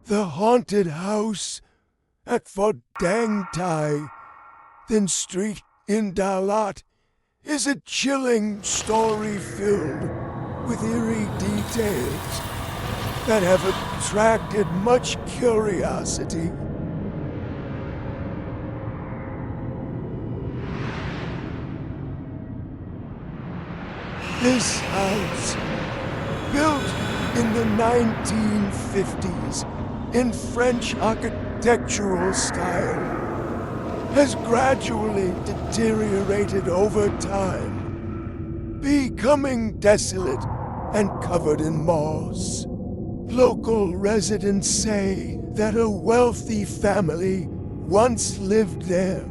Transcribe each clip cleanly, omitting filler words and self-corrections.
The haunted house at Fort Dang Thai, Thin Street in Dalat, is a chilling story filled with eerie details that have attracted much curiosity. This house, built in the 1950s in French architectural style, has gradually deteriorated over time, becoming desolate and covered in moss. Local residents say that a wealthy family once lived there,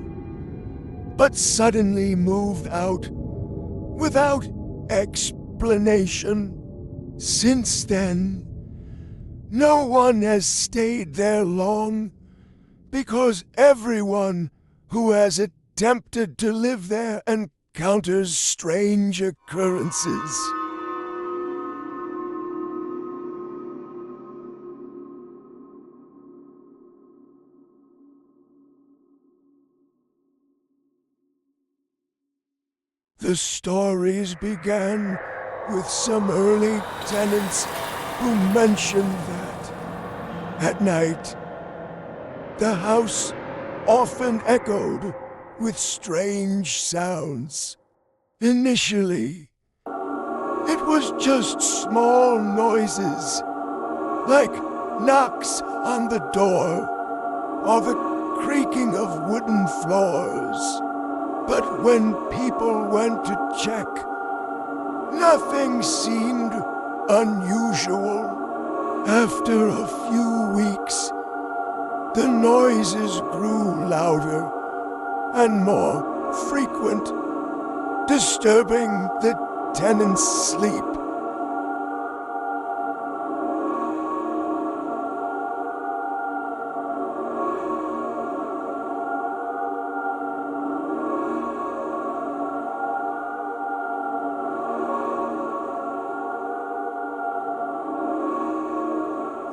but suddenly moved out without explanation. Since then, no one has stayed there long because everyone who has attempted to live there encounters strange occurrences. The stories began with some early tenants who mentioned that, at night, the house often echoed with strange sounds. Initially, it was just small noises, like knocks on the door or the creaking of wooden floors. But when people went to check, nothing seemed unusual. After a few weeks, the noises grew louder and more frequent, disturbing the tenants' sleep.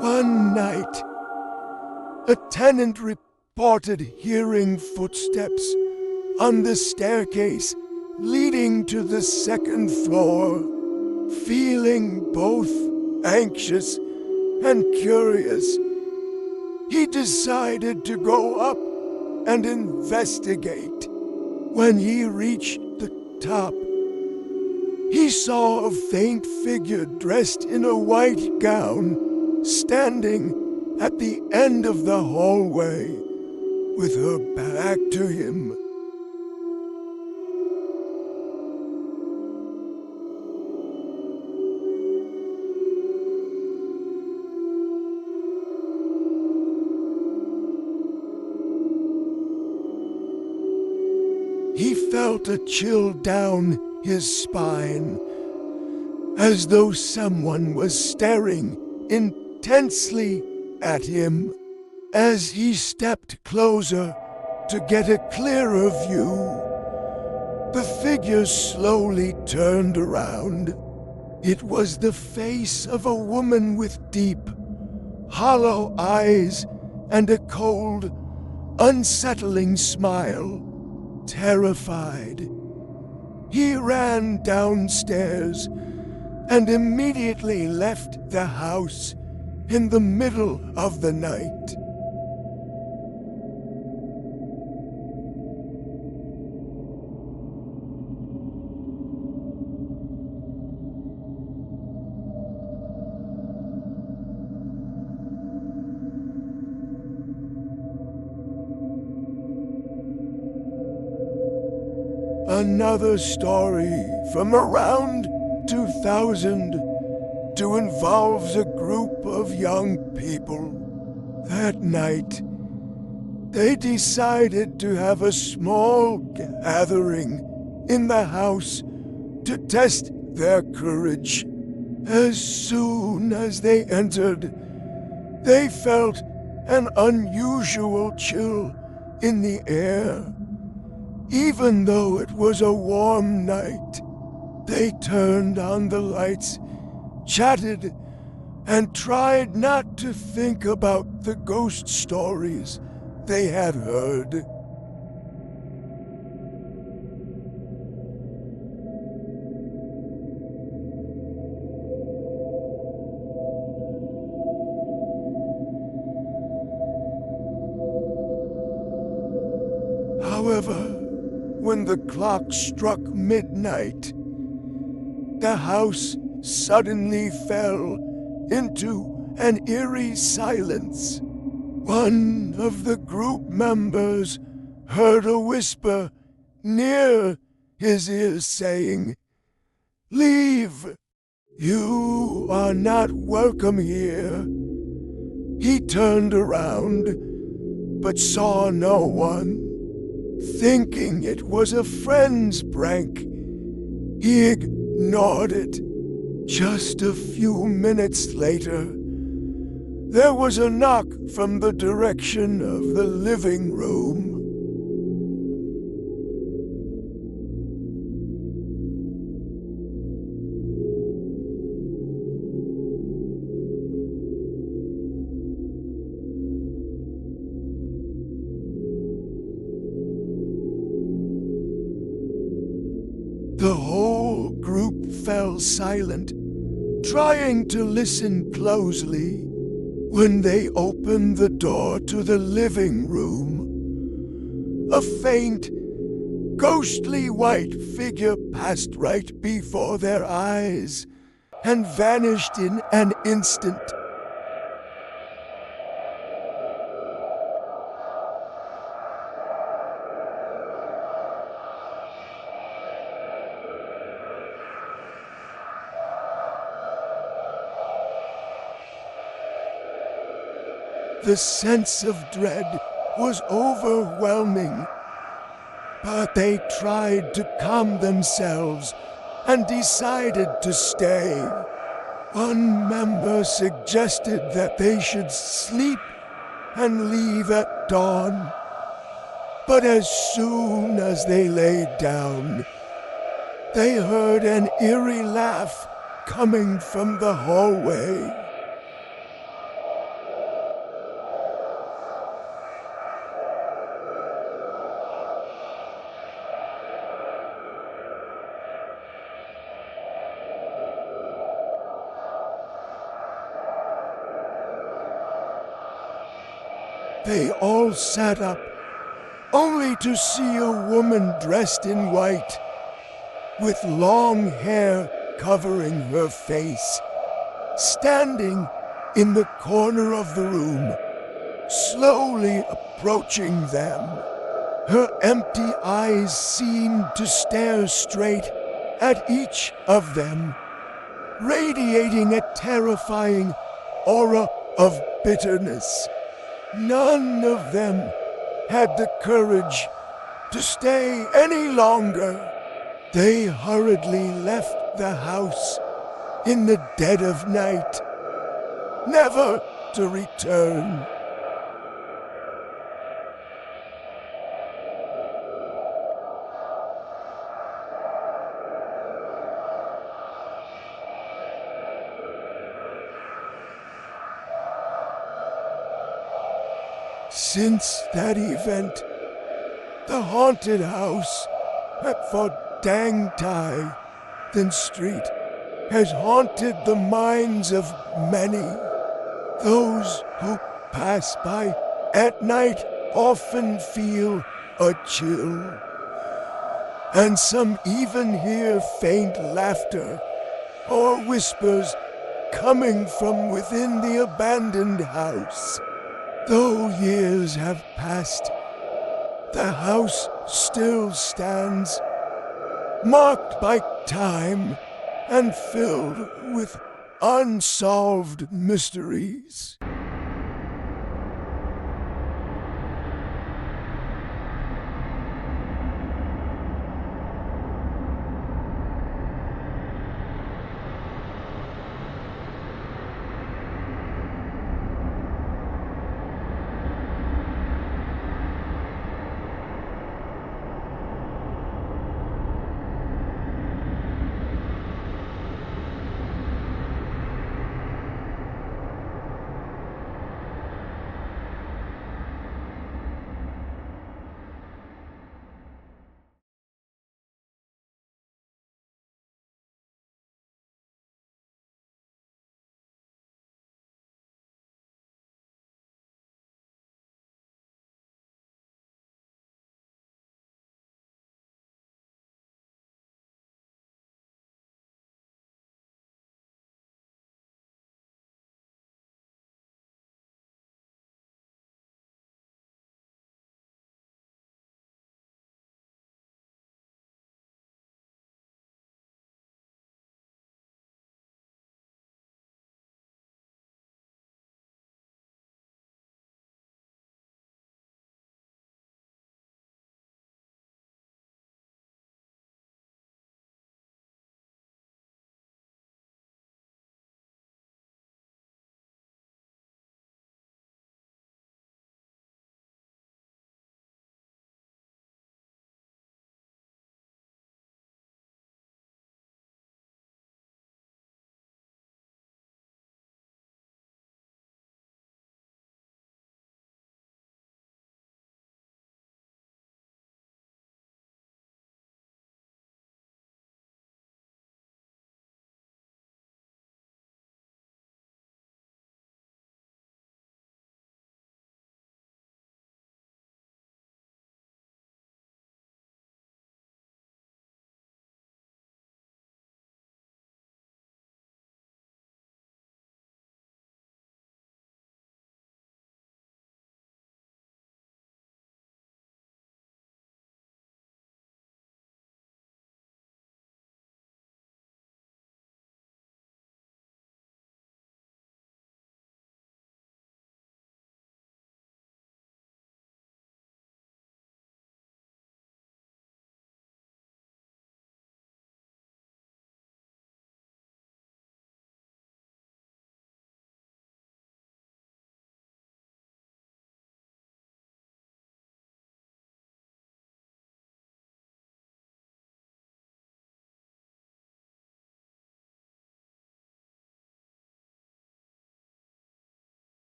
One night, a tenant reported hearing footsteps on the staircase leading to the second floor. Feeling both anxious and curious, he decided to go up and investigate. When he reached the top, he saw a faint figure dressed in a white gown standing at the end of the hallway with her back to him. He felt a chill down his spine, as though someone was staring intensely at him. As he stepped closer to get a clearer view, the figure slowly turned around. It was the face of a woman with deep, hollow eyes and a cold, unsettling smile. Terrified, he ran downstairs and immediately left the house in the middle of the night. Another story from around 2000 involves a group of young people. That night, they decided to have a small gathering in the house to test their courage. As soon as they entered, they felt an unusual chill in the air. Even though it was a warm night, they turned on the lights, chatted, and tried not to think about the ghost stories they had heard. However, when the clock struck midnight, the house suddenly fell into an eerie silence. One of the group members heard a whisper near his ears saying, "Leave! You are not welcome here." He turned around, but saw no one. Thinking it was a friend's prank, he ignored it. Just a few minutes later, there was a knock from the direction of the living room. The whole group fell silent, trying to listen closely. When they opened the door to the living room, a faint, ghostly white figure passed right before their eyes and vanished in an instant. The sense of dread was overwhelming, but they tried to calm themselves and decided to stay. One member suggested that they should sleep and leave at dawn, but as soon as they laid down, they heard an eerie laugh coming from the hallway. They all sat up, only to see a woman dressed in white, with long hair covering her face, standing in the corner of the room, slowly approaching them. Her empty eyes seemed to stare straight at each of them, radiating a terrifying aura of bitterness. None of them had the courage to stay any longer. They hurriedly left the house in the dead of night, never to return. Since that event, the haunted house at Fort Dang Tai, Then Street, has haunted the minds of many. Those who pass by at night often feel a chill, and some even hear faint laughter or whispers coming from within the abandoned house. Though years have passed, the house still stands, marked by time and filled with unsolved mysteries.